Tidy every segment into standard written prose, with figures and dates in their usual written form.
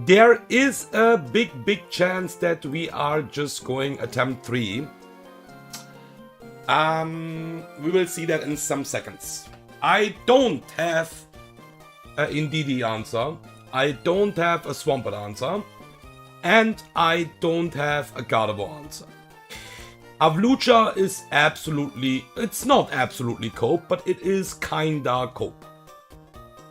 There is a big chance that we are just going attempt 3. We will see that in some seconds. I don't have an Indeedee answer. I don't have a Swampert answer. And I don't have a Gardevoir answer. Avlucha is absolutely... It's not absolutely cope, but it is kinda cope.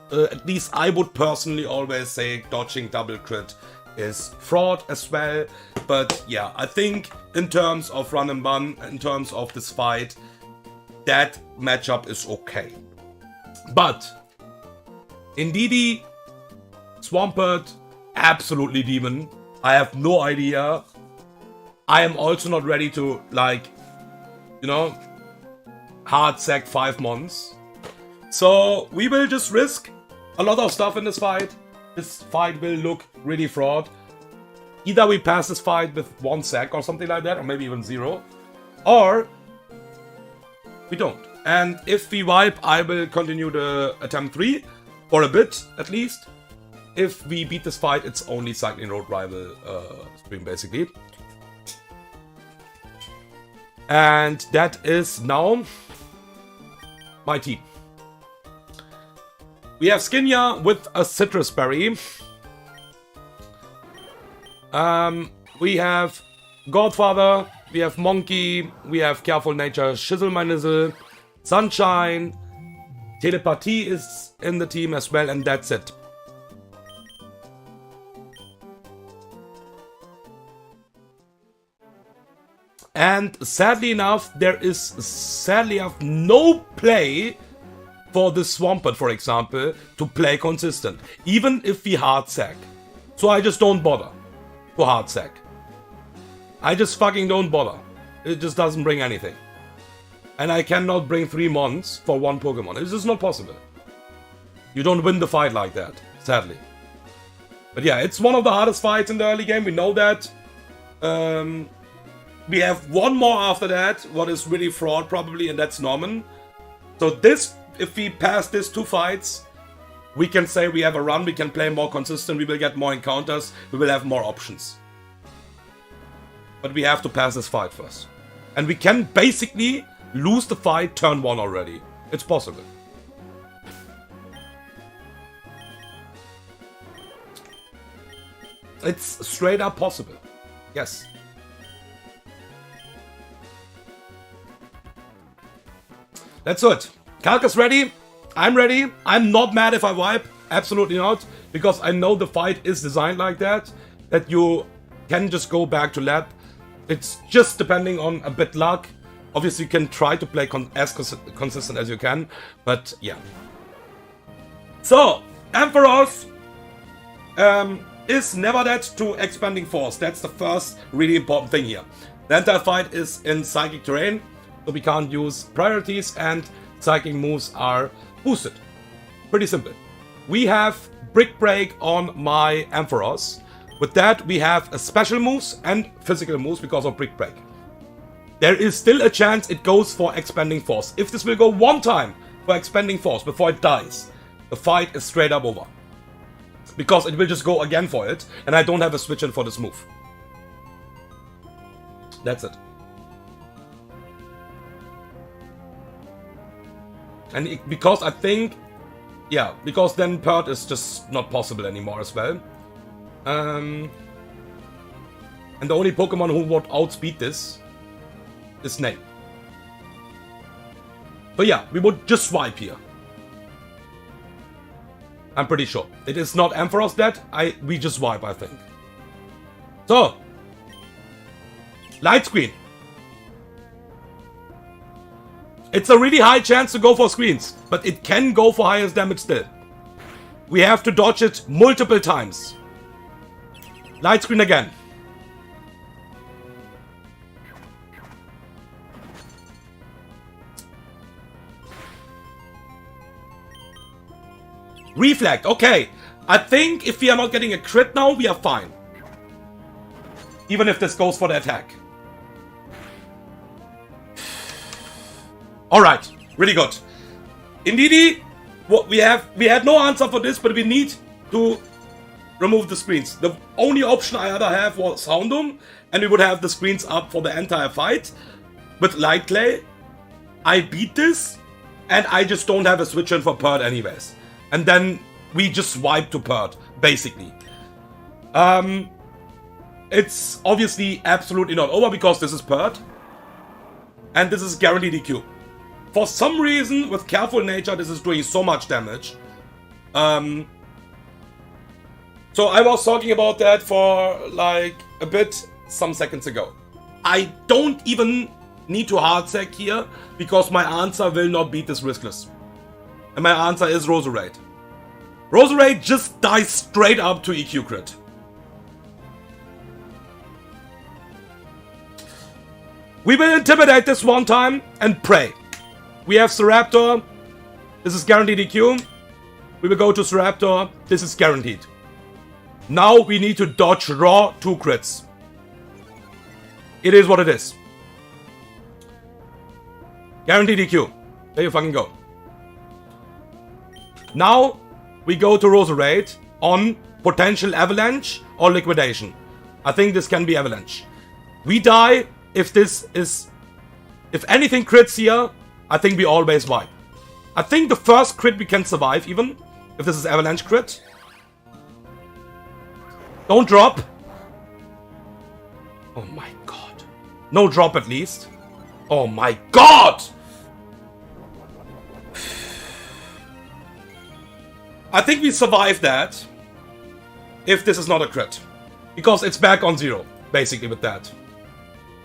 At least I would personally always say dodging double crit is fraud as well. But yeah, I think in terms of run and bun, in terms of this fight, that matchup is okay. But Indeedee, Swampert, absolutely demon. I have no idea. I am also not ready to, like, you know, hard sack 5 months. So we will just risk a lot of stuff in this fight. This fight will look really fraud. Either we pass this fight with 1 sack or something like that, or maybe even 0. Or we don't. And if we wipe, I will continue the attempt 3 for a bit at least. If we beat this fight, it's only Cycling Road Rival stream basically. And that is now my team. We have Skinya with a Citrus Berry. We have Godfather, we have Monkey, we have Careful Nature, Shizzle My Nizzle, Sunshine, Telepathy is in the team as well, and that's it. And sadly enough, there is no play for the Swampert, for example, to play consistent. Even if we hard sack. So I just don't bother to hard sack. I just fucking don't bother. It just doesn't bring anything. And I cannot bring 3 mons for 1 Pokemon. It's just not possible. You don't win the fight like that, sadly. But yeah, it's one of the hardest fights in the early game. We know that. We have 1 more after that, what is really fraud probably, and that's Norman. So this, if we pass these 2 fights, we can say we have a run, we can play more consistent, we will get more encounters, we will have more options. But we have to pass this fight first. And we can basically lose the fight turn 1 already. It's possible. It's straight up possible. Yes. Let's do it. Kalk is ready. I'm ready. I'm not mad if I wipe. Absolutely not. Because I know the fight is designed like that. That you can just go back to lab. It's just depending on a bit luck. Obviously you can try to play as consistent as you can. But yeah. So, Ampharos is never dead to Expanding Force. That's the first really important thing here. The entire fight is in Psychic Terrain. So we can't use priorities and psychic moves are boosted. Pretty simple. We have Brick Break on my Ampharos. With that we have a special moves and physical moves because of Brick Break. There is still a chance it goes for Expanding Force. If this will go 1 time for Expanding Force before it dies, the fight is straight up over. Because it will just go again for it and I don't have a switch in for this move. That's it. And because I think, yeah, because then Pert is just not possible anymore as well. And the only Pokemon who would outspeed this is Snape. So yeah, we would just swipe here. I'm pretty sure. It is not Ampharos dead, we just swipe, I think. So, Light Screen. It's a really high chance to go for screens, but it can go for highest damage still. We have to dodge it multiple times. Light Screen again. Reflect, okay. I think if we are not getting a crit now, we are fine. Even if this goes for the attack. Alright, really good. Indeedee, what we had no answer for this, but we need to remove the screens. The only option I either have was Houndoom, and we would have the screens up for the entire fight. With Light Clay, I beat this, and I just don't have a switch in for Purd anyways. And then we just wipe to Purd, basically. It's obviously absolutely not over because this is Purd. And this is guaranteed EQ. For some reason, with Careful Nature, this is doing so much damage. So I was talking about that for like a bit some seconds ago. I don't even need to hard sack here because my answer will not beat this Riskless. And my answer is Roserade. Roserade just dies straight up to EQ crit. We will intimidate this one time and pray. We have Staraptor. This is guaranteed EQ. We will go to Staraptor. This is guaranteed. Now we need to dodge raw 2 crits. It is what it is. Guaranteed EQ. There you fucking go. Now we go to Roserade on potential Avalanche or Liquidation. I think this can be Avalanche. We die if this is... If anything crits here, I think we always wipe. I think the first crit we can survive even. If this is Avalanche crit. Don't drop. Oh my god. No drop at least. Oh my god! I think we survive that. If this is not a crit. Because it's back on 0. Basically with that.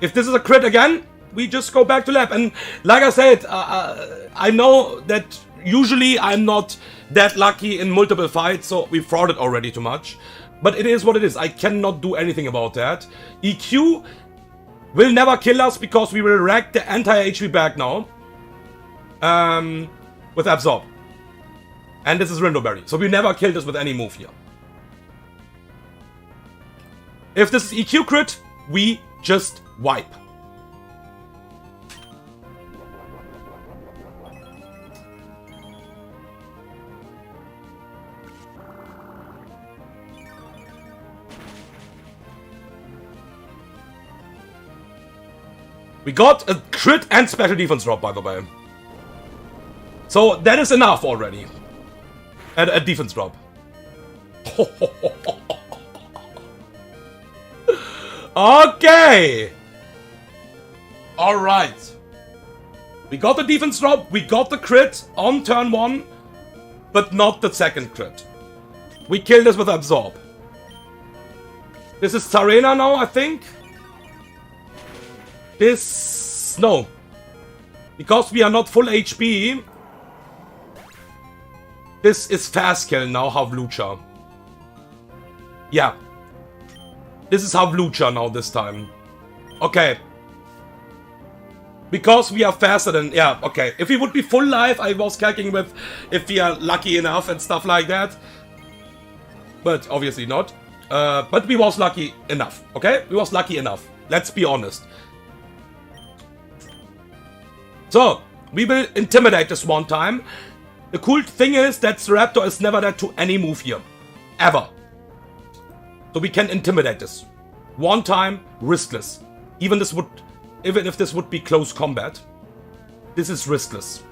If this is a crit again, we just go back to lab. And like I said, I know that usually I'm not that lucky in multiple fights, so we frauded already too much. But it is what it is. I cannot do anything about that. EQ will never kill us because we will rack the entire HP back now. With Absorb. And this is Rindoberry. So we never kill this with any move here. If this is EQ crit, we just wipe. We got a crit and special defense drop, by the way. So that is enough already. And a defense drop. Okay. Alright. We got the defense drop. We got the crit on turn 1. But not the second crit. We killed this with Absorb. This is Tsarena now, I think. This... No. Because we are not full HP. This is fast kill now, Havlucha. Yeah. This is Havlucha now this time. Okay. Because we are faster than... Yeah, okay. If we would be full life, I was calculating with if we are lucky enough and stuff like that. But obviously not. But we was lucky enough, okay? We was lucky enough. Let's be honest. So, we will intimidate this one time. The cool thing is that Staraptor is never dead to any move here. Ever. So we can intimidate this. One time, riskless. Even if this would be close combat. This is riskless.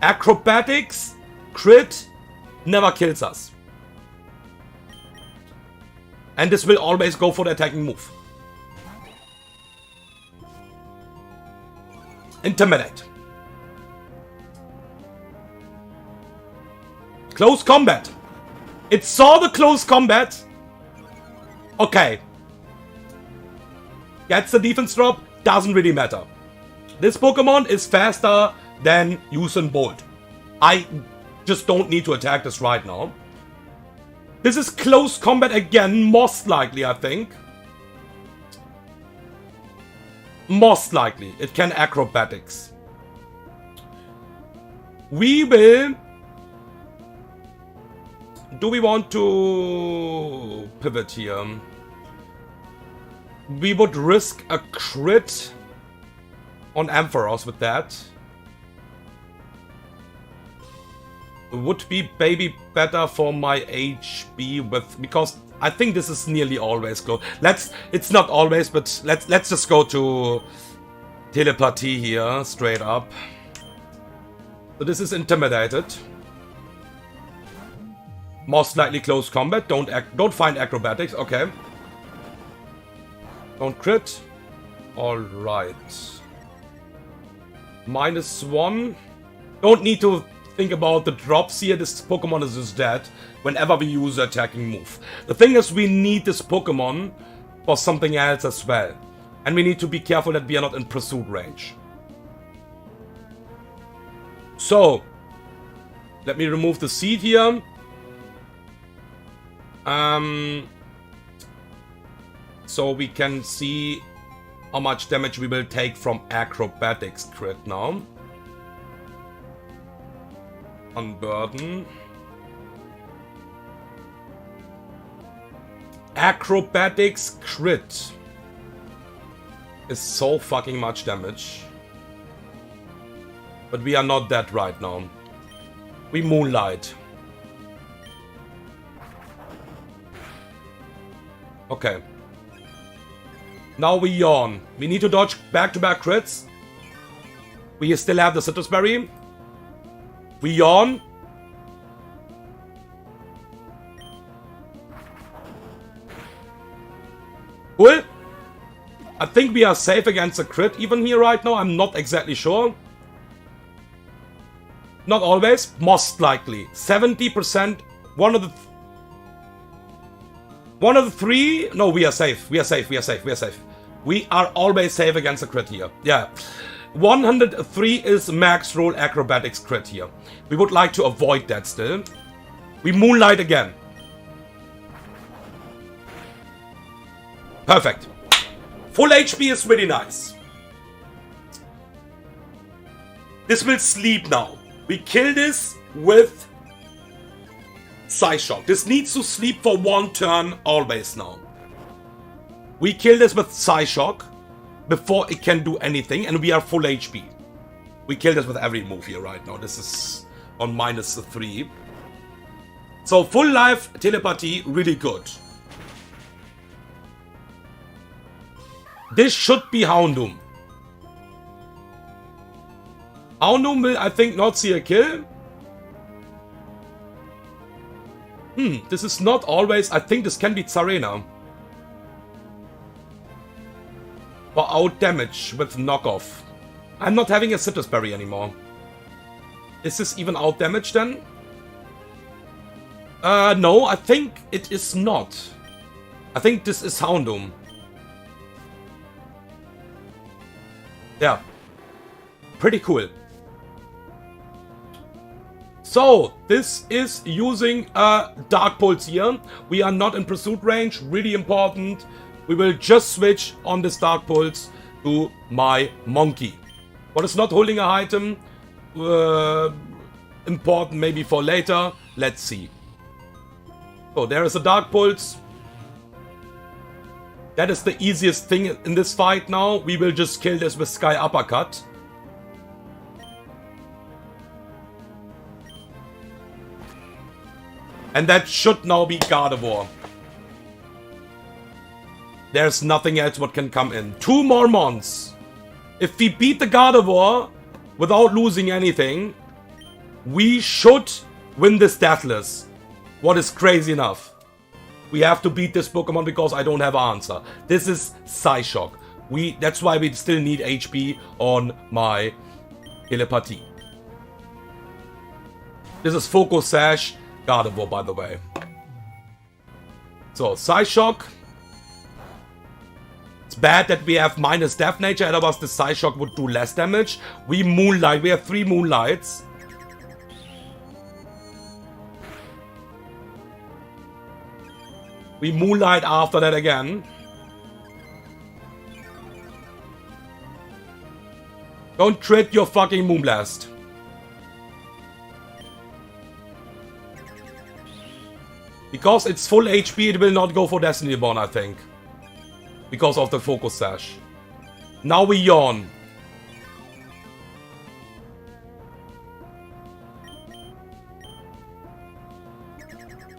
Acrobatics, crit, never kills us. And this will always go for the attacking move. Intimidate. Close combat. It saw the close combat. Okay. Gets the defense drop. Doesn't really matter. This Pokemon is faster than Usain Bolt. I just don't need to attack this right now. This is close combat again, most likely, I think. Most likely. It can acrobatics. We will... Do we want to pivot here? We would risk a crit on Ampharos with that. would be maybe better for my HB with, because I think this is nearly always go. It's not always, but let's just go to telepathy here, straight up. So this is intimidated. Most likely close combat. Don't find acrobatics. Okay. Don't crit. All right. -1. Don't need to think about the drops here. This Pokemon is just dead whenever we use the attacking move. The thing is, we need this Pokemon for something else as well. And we need to be careful that we are not in pursuit range. So, let me remove the seed here. So we can see how much damage we will take from acrobatics crit now. Unburden. Acrobatics crit is so fucking much damage. But we are not dead right now. We moonlight. Okay. Now we yawn. We need to dodge back-to-back crits. We still have the Citrus Berry. We yawn. Cool. I think we are safe against a crit even here right now. I'm not exactly sure. Not always. Most likely. 70%. One of the three. No, we are safe. We are safe. We are safe. We are safe. We are always safe against a crit here. Yeah. 103 is max roll acrobatics crit here. We would like to avoid that still. We moonlight again. Perfect. Full HP is really nice. This will sleep now. We kill this with Psyshock. This needs to sleep for one turn always now. We kill this with Psyshock before it can do anything, and we are full HP. We kill this with every move here right now. This is on -3. So full life telepathy, really good. This should be Houndoom. Houndoom will, I think, not see a kill. This is not always... I think this can be Tsarena. For out damage with knockoff. I'm not having a Citrus Berry anymore. Is this even out damage then? No, I think it is not. I think this is Houndoom. Yeah. Pretty cool. So, this is using Dark Pulse here. We are not in pursuit range, really important. We will just switch on this Dark Pulse to my Monkey. What is not holding an item? Important maybe for later. Let's see. So, there is a Dark Pulse. That is the easiest thing in this fight now. We will just kill this with Sky Uppercut. And that should now be Gardevoir. There's nothing else what can come in. 2 more Mons. If we beat the Gardevoir without losing anything, we should win this Deathless. What is crazy enough. We have to beat this Pokemon because I don't have an answer. This is Psyshock. That's why we still need HP on my telepathy. This is Focus Sash. Gardevoir, by the way. So, Psyshock. It's bad that we have minus Death Nature, otherwise the Psyshock would do less damage. We Moonlight. We have 3 Moonlights. We Moonlight after that again. Don't crit your fucking Moonblast. Because it's full HP, it will not go for Destiny Bond, I think. Because of the Focus Sash. Now we yawn.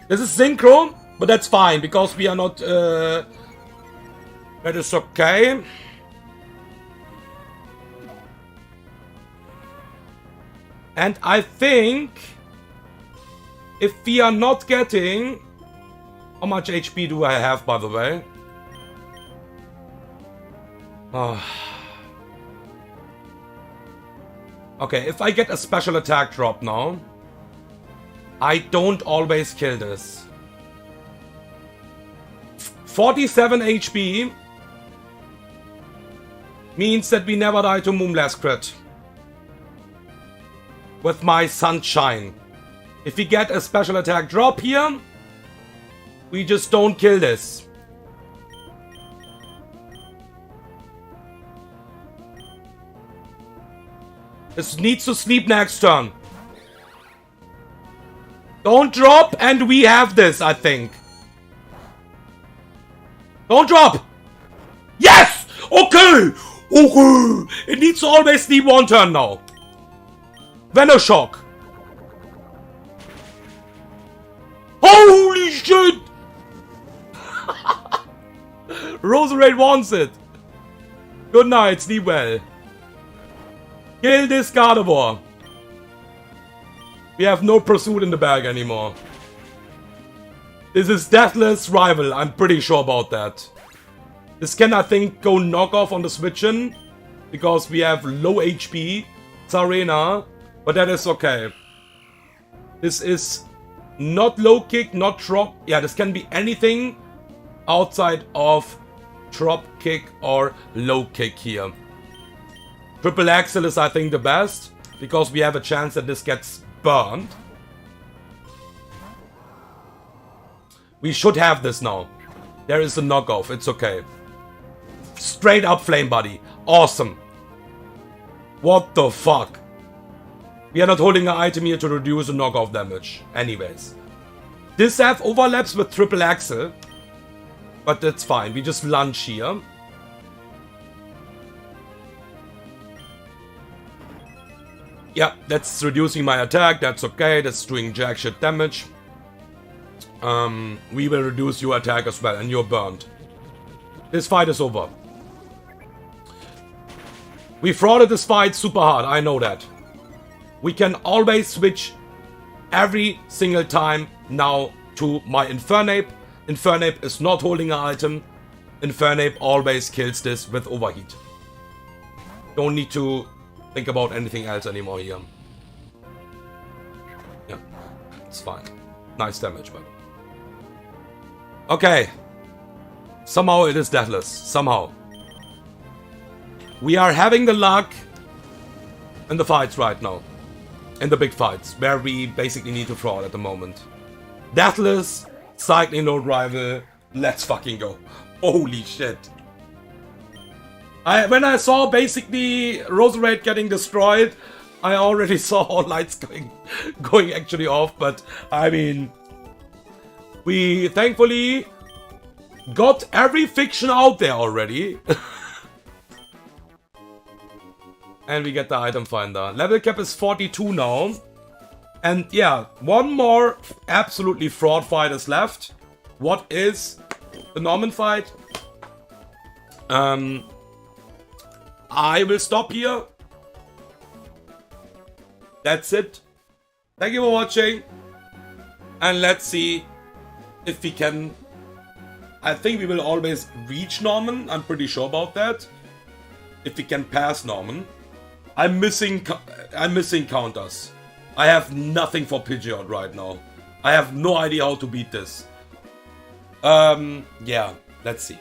This is synchro, but that's fine because we are not. That is okay. And I think if we are not getting... How much HP do I have, by the way? Oh. Okay, if I get a special attack drop now, I don't always kill this. 47 HP means that we never die to Moonblast crit. With my Sunshine. If we get a special attack drop here, we just don't kill this. This needs to sleep next turn. Don't drop, and we have this, I think. Don't drop! Yes! Okay! Okay! It needs to always sleep one turn now. Venoshock. Holy shit! Roserade wants it. Good night, sleep well. Kill this carnivore. We have no pursuit in the bag anymore. This is Deathless Rival, I'm pretty sure about that. This can, I think, go knockoff on the switch-in, because we have low HP. Tsarena, but that is okay. This is not low kick, not drop. Yeah, this can be anything outside of drop kick or low kick here. Triple Axel is, I think, the best, because we have a chance that this gets burned. We should have this now. There is a knockoff, it's okay. Straight up Flame Body. Awesome. What the fuck? We are not holding an item here to reduce the knockoff damage. Anyways. This have overlaps with Triple Axel. But that's fine, we just lunge here. Yeah, that's reducing my attack, that's okay, that's doing jack shit damage. We will reduce your attack as well, and you're burned. This fight is over. We frauded this fight super hard, I know that. We can always switch every single time now to my Infernape. Infernape is not holding an item. Infernape always kills this with overheat. Don't need to think about anything else anymore here. Yeah, it's fine. Nice damage, but... Okay. Somehow it is deathless. Somehow. We are having the luck in the fights right now. In the big fights, where we basically need to fraud at the moment. Deathless, Cycling Node Rival, let's fucking go. Holy shit. When I saw basically Roserade getting destroyed, I already saw all lights going actually off, but I mean... We thankfully got every fiction out there already. And we get the item finder. Level cap is 42 now. And yeah, one more absolutely fraud fight is left. What is the Norman fight? I will stop here. That's it. Thank you for watching. And let's see if we can... I think we will always reach Norman. I'm pretty sure about that. If we can pass Norman. I'm missing counters. I have nothing for Pidgeot right now. I have no idea how to beat this. Yeah, let's see.